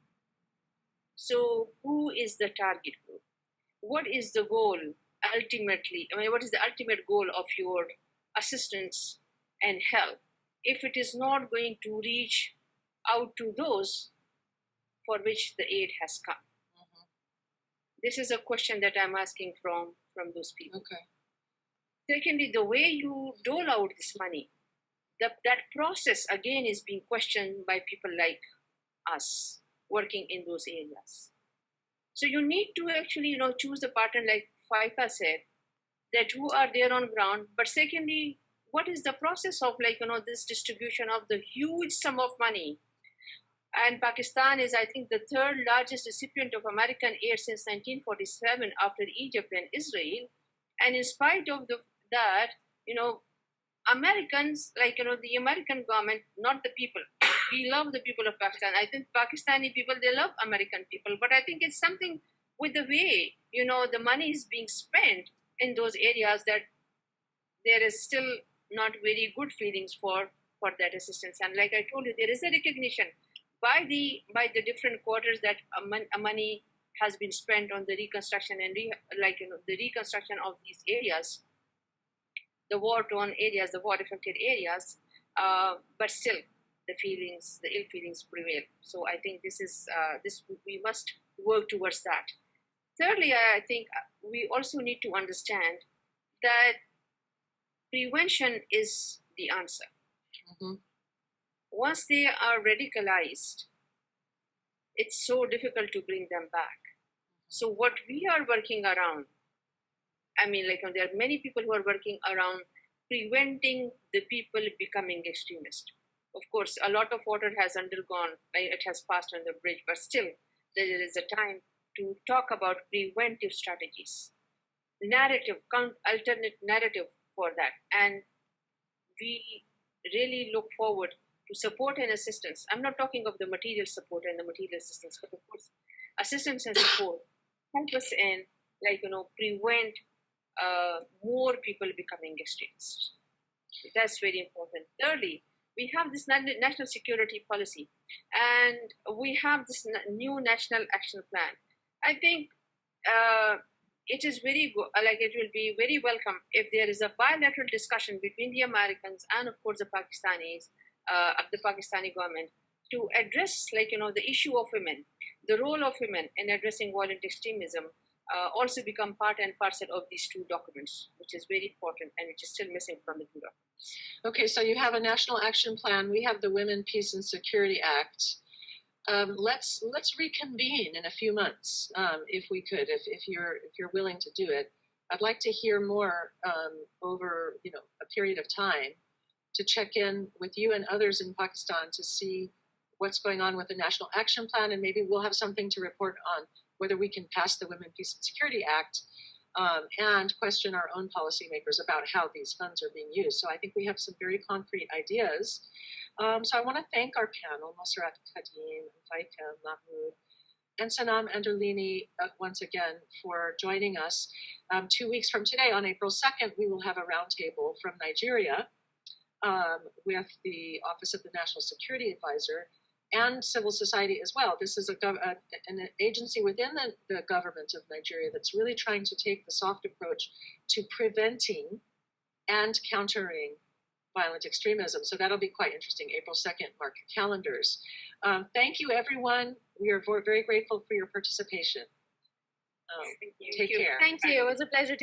So who is the target group? What is the goal ultimately? What is the ultimate goal of your assistance and help if it is not going to reach out to those for which the aid has come? Mm-hmm. This is a question that I'm asking from those people. Okay. Secondly, the way you dole out this money, that process again is being questioned by people like us working in those areas. So you need to actually, choose a partner like Faika said, that who are there on ground. But secondly, what is the process of this distribution of the huge sum of money? And Pakistan is, I think, the third largest recipient of American aid since 1947 after Egypt and Israel. And in spite of that, Americans, the American government, not the people. We love the people of Pakistan. I think Pakistani people, they love American people. But I think it's something with the way, the money is being spent in those areas that there is still not very good feelings for that assistance. And like I told you, there is a recognition by the different quarters that money has been spent on the reconstruction and the reconstruction of these areas, the war-torn areas, the war-affected areas, but still the ill feelings prevail. So I think we must work towards that. Thirdly, I think we also need to understand that prevention is the answer. Mm-hmm. Once they are radicalized, it's so difficult to bring them back. So what we are working around, there are many people who are working around preventing the people becoming extremist. Of course, a lot of water has undergone, it has passed on the bridge, but still there is a time to talk about preventive strategies, alternate narrative for that. And we really look forward to support and assistance. I'm not talking of the material support and the material assistance, but of course, assistance and support help us in, prevent more people becoming extremists. That's very important. Thirdly, we have this national security policy, and we have this new national action plan. I think it is very good. It will be very welcome if there is a bilateral discussion between the Americans and, of course, the Pakistanis, of the Pakistani government, to address, the issue of women, the role of women in addressing violent extremism. Also become part and parcel of these two documents, which is very important and which is still missing from the two documents. Okay, so you have a national action plan. We have the Women, Peace and Security Act. Let's reconvene in a few months, if we could, if you're willing to do it. I'd like to hear more over a period of time to check in with you and others in Pakistan to see what's going on with the National Action Plan, and maybe we'll have something to report on whether we can pass the Women, Peace and Security Act and question our own policymakers about how these funds are being used. So I think we have some very concrete ideas. So I want to thank our panel, Mosrat Kadim, Vaika Mahmood, and Sanam Anderlini once again for joining us. 2 weeks from today, on April 2nd, we will have a roundtable from Nigeria with the Office of the National Security Advisor and civil society as well. This is an agency within the government of Nigeria that's really trying to take the soft approach to preventing and countering violent extremism. So that'll be quite interesting. April 2nd, mark your calendars. Thank you, everyone. We are very grateful for your participation. Take care. Thank you. It was a pleasure to